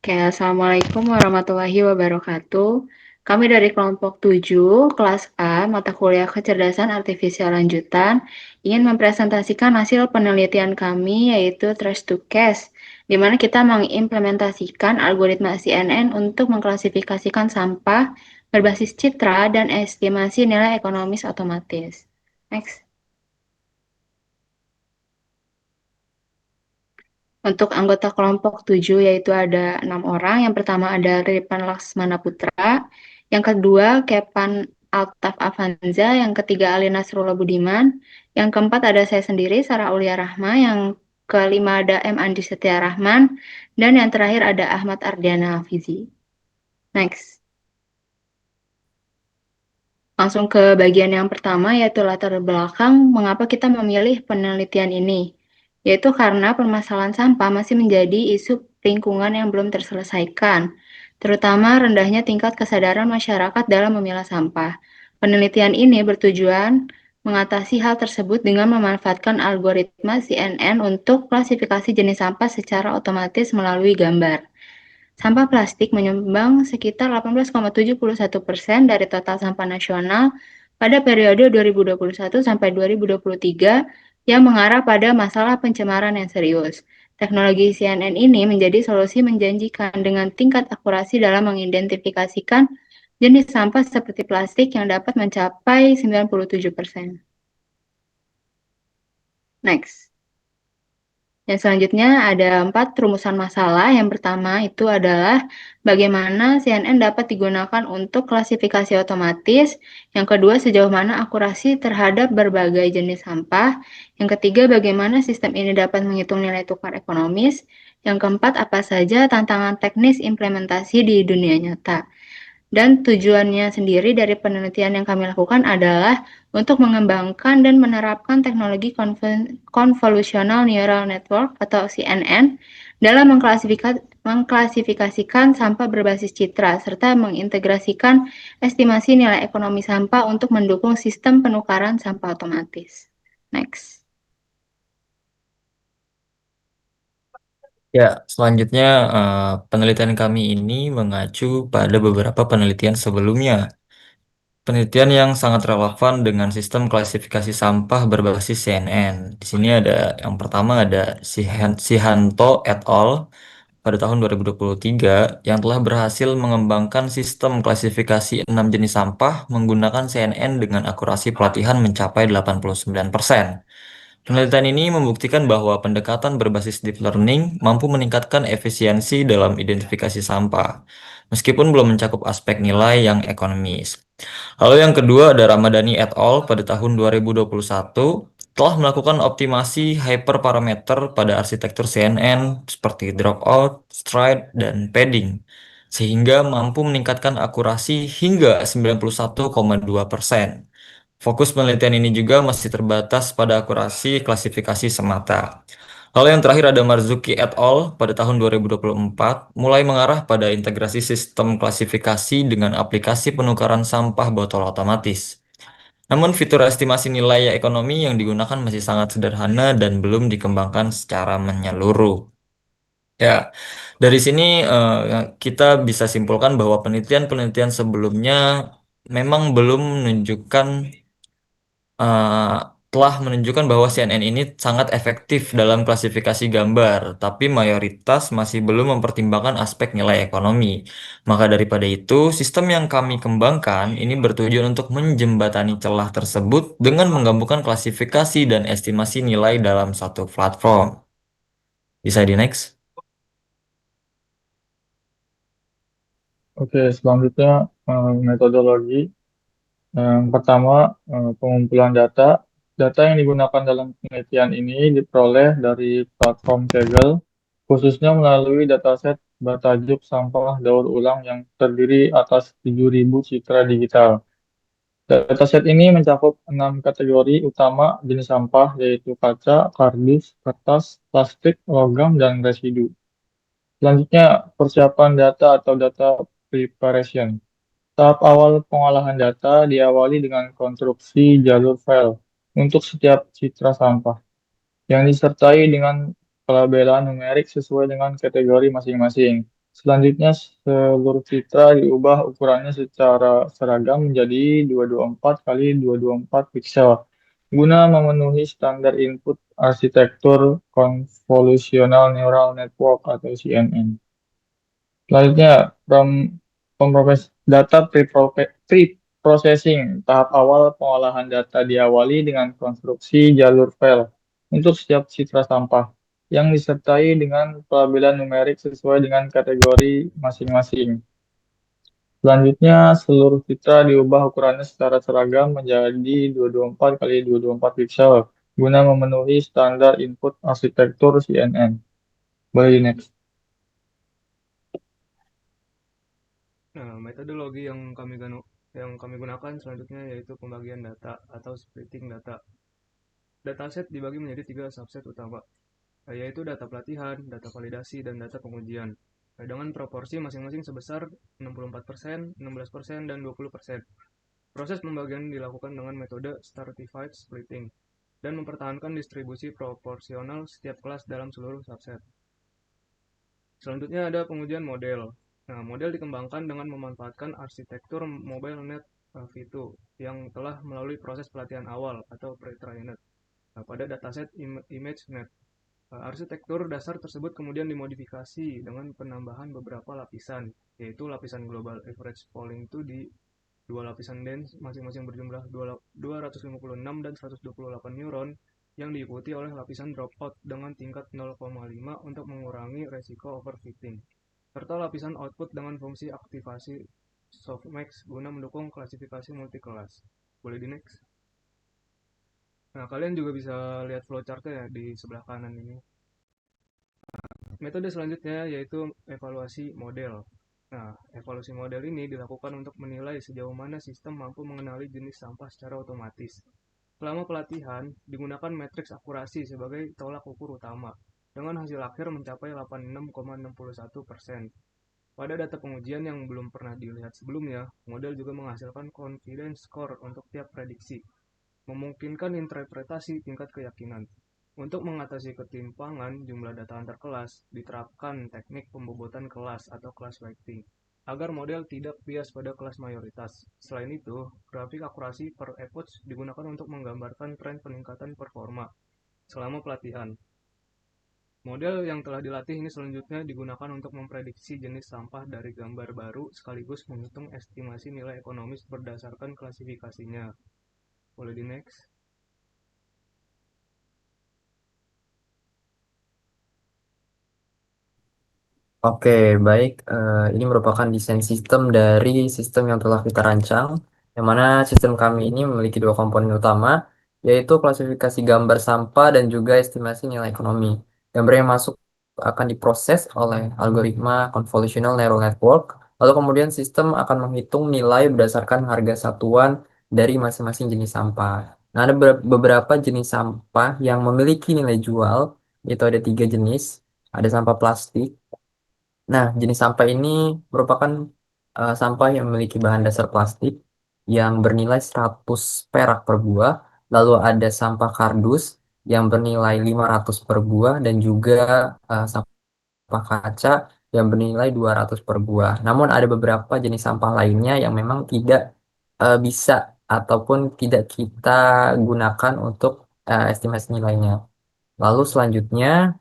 Oke, Assalamualaikum warahmatullahi wabarakatuh. Kami dari kelompok 7, kelas A, mata kuliah kecerdasan artifisial lanjutan, ingin mempresentasikan hasil penelitian kami yaitu Trace to Cash, di mana kita mengimplementasikan algoritma CNN untuk mengklasifikasikan sampah berbasis citra dan estimasi nilai ekonomis otomatis. Next. Untuk anggota kelompok 7 yaitu ada 6 orang. Yang pertama ada Ripan Laksmana Putra, yang kedua Kepan Altaf Avanza, yang ketiga Ali Nasrullah Budiman, yang keempat ada saya sendiri Sarah Aulia Rahma, yang kelima ada M. Andi Setia Rahman, dan yang terakhir ada Ahmad Ardiana Hafizi. Next. Langsung ke bagian yang pertama, yaitu latar belakang mengapa kita memilih penelitian ini. Yaitu karena permasalahan sampah masih menjadi isu lingkungan yang belum terselesaikan, terutama rendahnya tingkat kesadaran masyarakat dalam memilah sampah. Penelitian ini bertujuan mengatasi hal tersebut dengan memanfaatkan algoritma CNN untuk klasifikasi jenis sampah secara otomatis melalui gambar. Sampah plastik menyumbang sekitar 18,71% dari total sampah nasional pada periode 2021 sampai 2023 yang mengarah pada masalah pencemaran yang serius. Teknologi CNN ini menjadi solusi menjanjikan dengan tingkat akurasi dalam mengidentifikasikan jenis sampah seperti plastik yang dapat mencapai 97%. Next. Yang selanjutnya ada 4 rumusan masalah. Yang pertama itu adalah bagaimana CNN dapat digunakan untuk klasifikasi otomatis. Yang kedua, sejauh mana akurasi terhadap berbagai jenis sampah. Yang ketiga, bagaimana sistem ini dapat menghitung nilai tukar ekonomis. Yang keempat, apa saja tantangan teknis implementasi di dunia nyata. Dan tujuannya sendiri dari penelitian yang kami lakukan adalah untuk mengembangkan dan menerapkan teknologi Convolutional Neural Network atau CNN dalam mengklasifikasikan sampah berbasis citra serta mengintegrasikan estimasi nilai ekonomi sampah untuk mendukung sistem penukaran sampah otomatis. Next. Ya, selanjutnya penelitian kami ini mengacu pada beberapa penelitian sebelumnya. Penelitian yang sangat relevan dengan sistem klasifikasi sampah berbasis CNN. Di sini ada yang pertama ada Sihanto et al. Pada tahun 2023 yang telah berhasil mengembangkan sistem klasifikasi 6 jenis sampah menggunakan CNN dengan akurasi pelatihan mencapai 89%. Penelitian ini membuktikan bahwa pendekatan berbasis deep learning mampu meningkatkan efisiensi dalam identifikasi sampah, meskipun belum mencakup aspek nilai yang ekonomis. Lalu yang kedua ada Ramadhani et al. Pada tahun 2021 telah melakukan optimasi hyperparameter pada arsitektur CNN seperti dropout, stride, dan padding, sehingga mampu meningkatkan akurasi hingga 91,2%. Fokus penelitian ini juga masih terbatas pada akurasi klasifikasi semata. Lalu yang terakhir ada Marzuki et al. Pada tahun 2024 mulai mengarah pada integrasi sistem klasifikasi dengan aplikasi penukaran sampah botol otomatis. Namun fitur estimasi nilai ekonomi yang digunakan masih sangat sederhana dan belum dikembangkan secara menyeluruh. Ya, dari sini kita bisa simpulkan bahwa penelitian-penelitian sebelumnya memang belum menunjukkan eh, telah menunjukkan bahwa CNN ini sangat efektif dalam klasifikasi gambar, tapi mayoritas masih belum mempertimbangkan aspek nilai ekonomi. Maka daripada itu, sistem yang kami kembangkan ini bertujuan untuk menjembatani celah tersebut dengan menggabungkan klasifikasi dan estimasi nilai dalam satu platform. Bisa di next? Oke, selanjutnya metodologi. Yang pertama, pengumpulan data. Data yang digunakan dalam penelitian ini diperoleh dari platform Kaggle, khususnya melalui dataset bertajuk sampah daur ulang yang terdiri atas 7.000 citra digital. Dataset ini mencakup 6 kategori utama jenis sampah, yaitu kaca, kardus, kertas, plastik, logam, dan residu. Selanjutnya, persiapan data atau data preparation. Tahap awal pengolahan data diawali dengan konstruksi jalur file untuk setiap citra sampah yang disertai dengan pelabelan numerik sesuai dengan kategori masing-masing. Selanjutnya, seluruh citra diubah ukurannya secara seragam menjadi 224 kali 224 piksel guna memenuhi standar input arsitektur Convolutional Neural Network atau CNN. Selanjutnya, data pre-processing. Tahap awal pengolahan data diawali dengan konstruksi jalur file untuk setiap citra sampah yang disertai dengan pelabelan numerik sesuai dengan kategori masing-masing. Selanjutnya, seluruh citra diubah ukurannya secara seragam menjadi 224 kali 224 piksel guna memenuhi standar input arsitektur CNN. Boleh di next. Nah, metodologi yang kami gunakan selanjutnya yaitu pembagian data atau splitting data. Dataset dibagi menjadi tiga subset utama, yaitu data pelatihan, data validasi, dan data pengujian. Dengan proporsi masing-masing sebesar 64%, 16%, dan 20%. Proses pembagian dilakukan dengan metode stratified splitting dan mempertahankan distribusi proporsional setiap kelas dalam seluruh subset. Selanjutnya ada pengujian model. Nah, model dikembangkan dengan memanfaatkan arsitektur MobileNet V2 yang telah melalui proses pelatihan awal atau pre-trained pada dataset ImageNet. Arsitektur dasar tersebut kemudian dimodifikasi dengan penambahan beberapa lapisan, yaitu lapisan Global Average Polling itu di dua lapisan dense masing-masing berjumlah 256 dan 128 neuron yang diikuti oleh lapisan dropout dengan tingkat 0,5 untuk mengurangi resiko overfitting, serta lapisan output dengan fungsi aktivasi softmax guna mendukung klasifikasi multikelas. Boleh di next. Nah, kalian juga bisa lihat flowchart-nya ya di sebelah kanan ini. Metode selanjutnya yaitu evaluasi model. Nah, evaluasi model ini dilakukan untuk menilai sejauh mana sistem mampu mengenali jenis sampah secara otomatis. Selama pelatihan, digunakan matriks akurasi sebagai tolak ukur utama, dengan hasil akhir mencapai 86,61%. Pada data pengujian yang belum pernah dilihat sebelumnya, model juga menghasilkan confidence score untuk tiap prediksi, memungkinkan interpretasi tingkat keyakinan. Untuk mengatasi ketimpangan jumlah data antar kelas, diterapkan teknik pembobotan kelas atau class weighting, agar model tidak bias pada kelas mayoritas. Selain itu, grafik akurasi per epoch digunakan untuk menggambarkan tren peningkatan performa selama pelatihan. Model yang telah dilatih ini selanjutnya digunakan untuk memprediksi jenis sampah dari gambar baru sekaligus menghitung estimasi nilai ekonomis berdasarkan klasifikasinya. Boleh di next. Oke, baik. Ini merupakan desain sistem dari sistem yang telah kita rancang, yang mana sistem kami ini memiliki dua komponen utama, yaitu klasifikasi gambar sampah dan juga estimasi nilai ekonomi. Gambar yang masuk akan diproses oleh algoritma convolutional neural network, lalu kemudian sistem akan menghitung nilai berdasarkan harga satuan dari masing-masing jenis sampah. Nah, ada beberapa jenis sampah yang memiliki nilai jual, yaitu ada tiga jenis. Ada sampah plastik. Nah, jenis sampah ini merupakan sampah yang memiliki bahan dasar plastik yang bernilai 100 perak per buah. Lalu ada sampah kardus yang bernilai 500 per buah dan juga sampah kaca yang bernilai 200 per buah. Namun ada beberapa jenis sampah lainnya yang memang tidak bisa ataupun tidak kita gunakan untuk estimasi nilainya. Lalu selanjutnya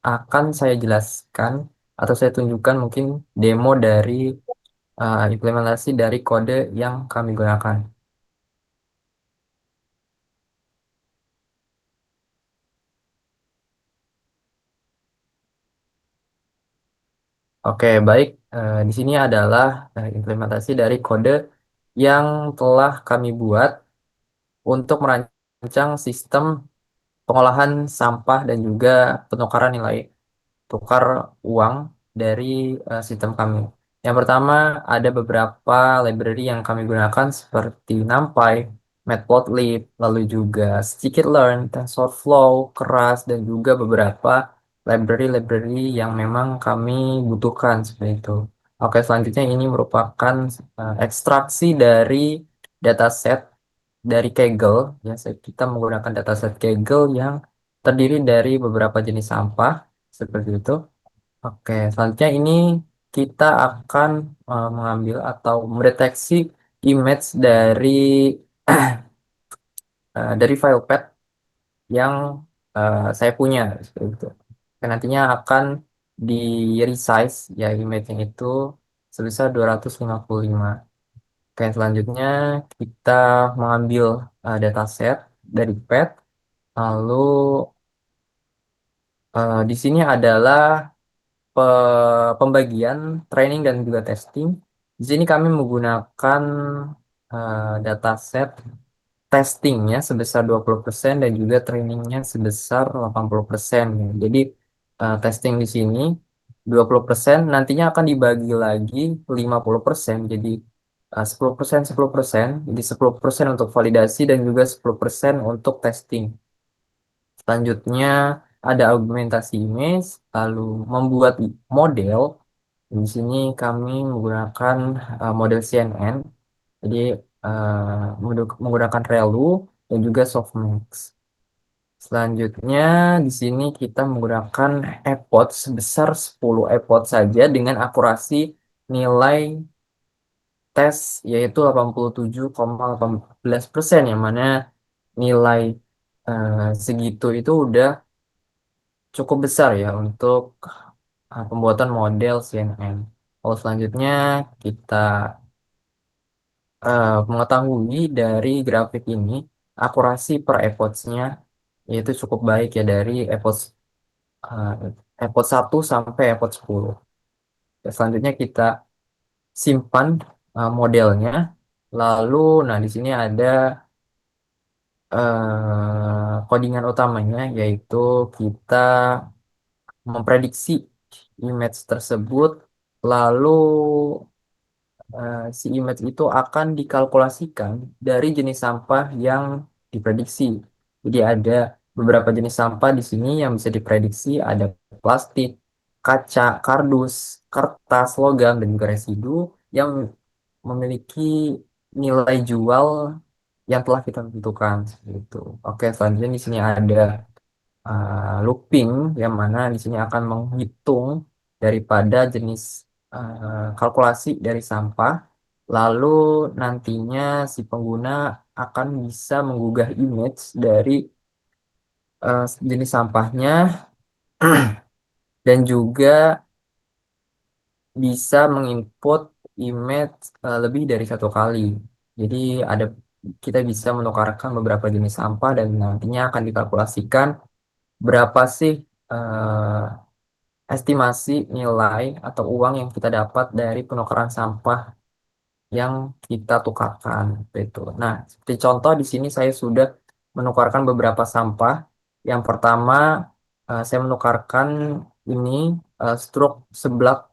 akan saya jelaskan atau saya tunjukkan mungkin demo dari implementasi dari kode yang kami gunakan. Oke, baik. Di sini adalah implementasi dari kode yang telah kami buat untuk merancang sistem pengolahan sampah dan juga penukaran nilai tukar uang dari sistem kami. Yang pertama ada beberapa library yang kami gunakan seperti NumPy, Matplotlib, lalu juga scikit-learn, TensorFlow, Keras, dan juga beberapa library-library yang memang kami butuhkan seperti itu. Oke, selanjutnya ini merupakan ekstraksi dari dataset dari Kaggle. Ya, kita menggunakan dataset Kaggle yang terdiri dari beberapa jenis sampah seperti itu. Oke, selanjutnya ini kita akan mengambil atau mendeteksi image dari file path yang saya punya seperti itu. Dan nantinya akan di resize ya image-nya itu sebesar 255. Oke, selanjutnya kita mengambil dataset dari path, lalu di sini adalah pembagian training dan juga testing. Di sini kami menggunakan dataset testingnya sebesar 20% dan juga trainingnya sebesar 80%. Jadi testing di sini 20% nantinya akan dibagi lagi 50%. Jadi 10%, 10%. Jadi 10% untuk validasi dan juga 10% untuk testing. Selanjutnya ada augmentasi image, lalu membuat model. Di sini kami menggunakan model CNN. Jadi menggunakan Relu dan juga Softmax. Selanjutnya di sini kita menggunakan EPOD sebesar 10 EPOD saja dengan akurasi nilai tes yaitu 87,18%, yang mana nilai segitu itu udah cukup besar ya untuk pembuatan model CNN. Lalu selanjutnya kita mengetahui dari grafik ini akurasi per epods-nya yaitu cukup baik ya dari epods uh, epods 1 sampai epods 10. Ya, selanjutnya kita simpan modelnya. Lalu nah di sini ada codingan utamanya yaitu kita memprediksi image tersebut, lalu si image itu akan dikalkulasikan dari jenis sampah yang diprediksi. Jadi ada beberapa jenis sampah di sini yang bisa diprediksi, ada plastik, kaca, kardus, kertas, logam, dan juga residu yang memiliki nilai jual yang telah kita tentukan. Gitu. Oke, selanjutnya di sini ada looping, yang mana di sini akan menghitung daripada jenis kalkulasi dari sampah, lalu nantinya si pengguna akan bisa menggugah image dari jenis sampahnya dan juga bisa menginput image lebih dari satu kali. Jadi ada kita bisa menukarkan beberapa jenis sampah dan nantinya akan dikalkulasikan berapa sih eh, estimasi nilai atau uang yang kita dapat dari penukaran sampah yang kita tukarkan itu. Nah, seperti contoh di sini saya sudah menukarkan beberapa sampah. Yang pertama, saya menukarkan ini stroke seblak.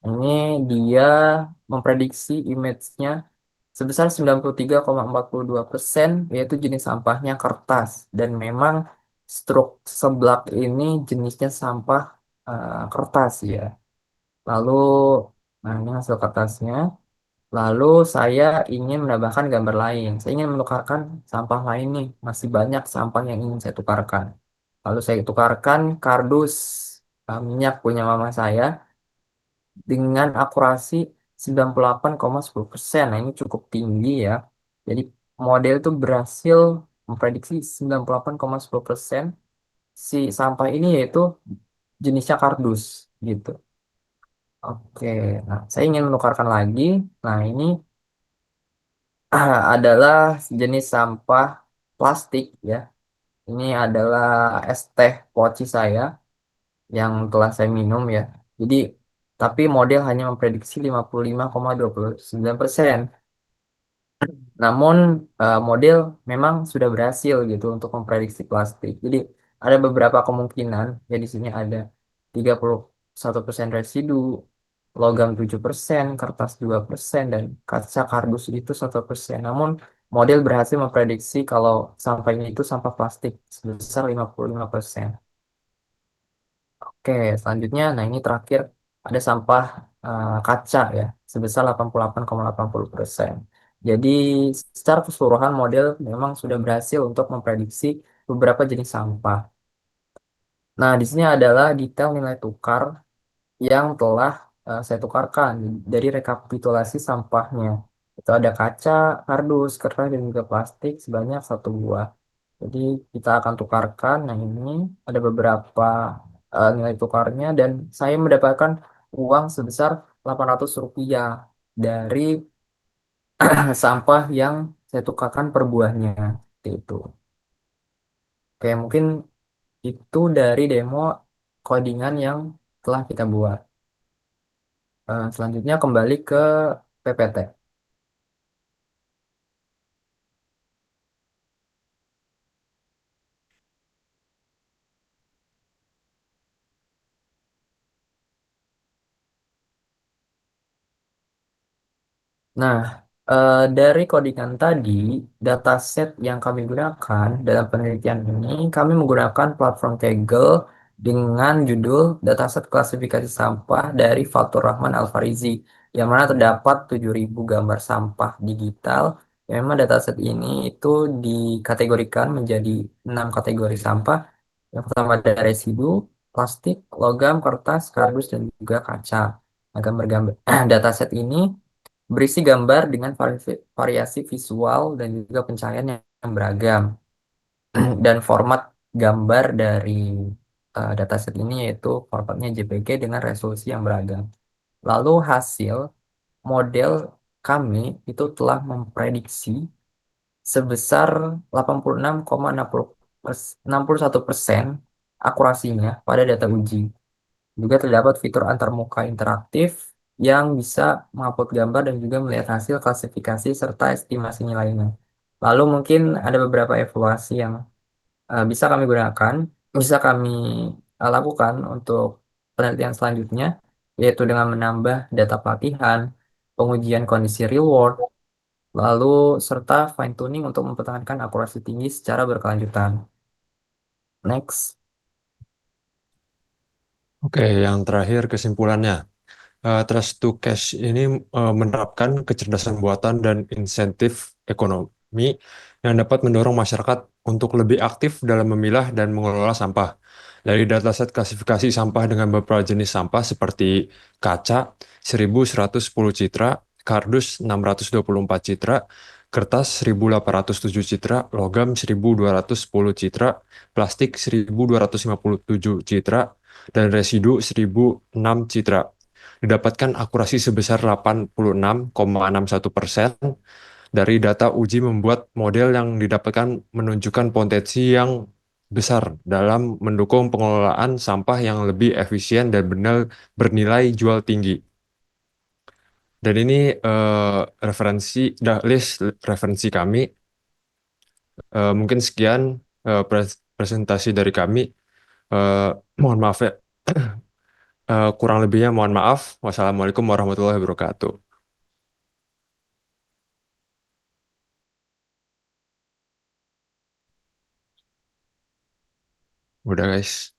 Ini dia memprediksi image-nya sebesar 93,42%, yaitu jenis sampahnya kertas. Dan memang stroke seblak ini jenisnya sampah kertas ya. Lalu, nah ini hasil kertasnya. Lalu saya ingin menambahkan gambar lain. Saya ingin menukarkan sampah lain nih. Masih banyak sampah yang ingin saya tukarkan. Lalu saya tukarkan kardus minyak punya mama saya dengan akurasi 98,10%. Nah, ini cukup tinggi ya. Jadi model itu berhasil memprediksi 98,10% si sampah ini yaitu jenisnya kardus gitu. Oke, nah saya ingin menukarkan lagi. Nah, ini adalah jenis sampah plastik ya. Ini adalah es teh poci saya yang telah saya minum ya. Jadi, tapi model hanya memprediksi 55,29%. Namun model memang sudah berhasil gitu untuk memprediksi plastik. Jadi ada beberapa kemungkinan ya di sini ada 31% residu, logam 7%, kertas 2%, dan kaca kardus itu 1%. Namun model berhasil memprediksi kalau sampah ini itu sampah plastik sebesar 55%. Oke, selanjutnya, nah ini terakhir ada sampah kaca ya, sebesar 88,80%. Jadi secara keseluruhan model memang sudah berhasil untuk memprediksi beberapa jenis sampah. Nah, di sini adalah detail nilai tukar yang telah saya tukarkan dari rekapitulasi sampahnya. Itu ada kaca, kardus, kertas, dan juga plastik sebanyak 1 buah. Jadi kita akan tukarkan. Nah ini ada beberapa nilai tukarnya dan saya mendapatkan uang sebesar Rp800 dari sampah yang saya tukarkan per buahnya. Seperti itu. Oke, mungkin itu dari demo codingan yang telah kita buat. Selanjutnya kembali ke PPT. Nah, dari codingan tadi, dataset yang kami gunakan dalam penelitian ini, kami menggunakan platform Kaggle dengan judul Dataset Klasifikasi Sampah dari Fatur Rahman Alfarizi, yang mana terdapat 7.000 gambar sampah digital. Yang memang dataset ini itu dikategorikan menjadi 6 kategori sampah. Yang pertama ada residu, plastik, logam, kertas, kardus, dan juga kaca. Nah, gambar-gambar dataset ini berisi gambar dengan variasi visual dan juga pencahayaan yang beragam. Dan format gambar dari dataset ini yaitu formatnya JPG dengan resolusi yang beragam. Lalu hasil model kami itu telah memprediksi sebesar 86,61% akurasinya pada data uji. Juga terdapat fitur antarmuka interaktif yang bisa mengupload gambar dan juga melihat hasil klasifikasi serta estimasi nilainya. Lalu mungkin ada beberapa evaluasi yang bisa kami gunakan, bisa kami lakukan untuk penelitian selanjutnya, yaitu dengan menambah data pelatihan, pengujian kondisi real world, lalu serta fine tuning untuk mempertahankan akurasi tinggi secara berkelanjutan. Next. Oke, yang terakhir kesimpulannya. Trust to Cash ini menerapkan kecerdasan buatan dan insentif ekonomi yang dapat mendorong masyarakat untuk lebih aktif dalam memilah dan mengelola sampah. Dari dataset klasifikasi sampah dengan beberapa jenis sampah seperti kaca 1.110 citra, kardus 624 citra, kertas 1.807 citra, logam 1.210 citra, plastik 1.257 citra, dan residu 1.006 citra. Didapatkan akurasi sebesar 86,61%. Dari data uji membuat model yang didapatkan menunjukkan potensi yang besar dalam mendukung pengelolaan sampah yang lebih efisien dan benar bernilai jual tinggi. Dan ini list referensi kami. Mungkin sekian presentasi dari kami. Eh, Mohon maaf ya. Kurang lebihnya mohon maaf. Wassalamualaikum warahmatullahi wabarakatuh. Udah guys.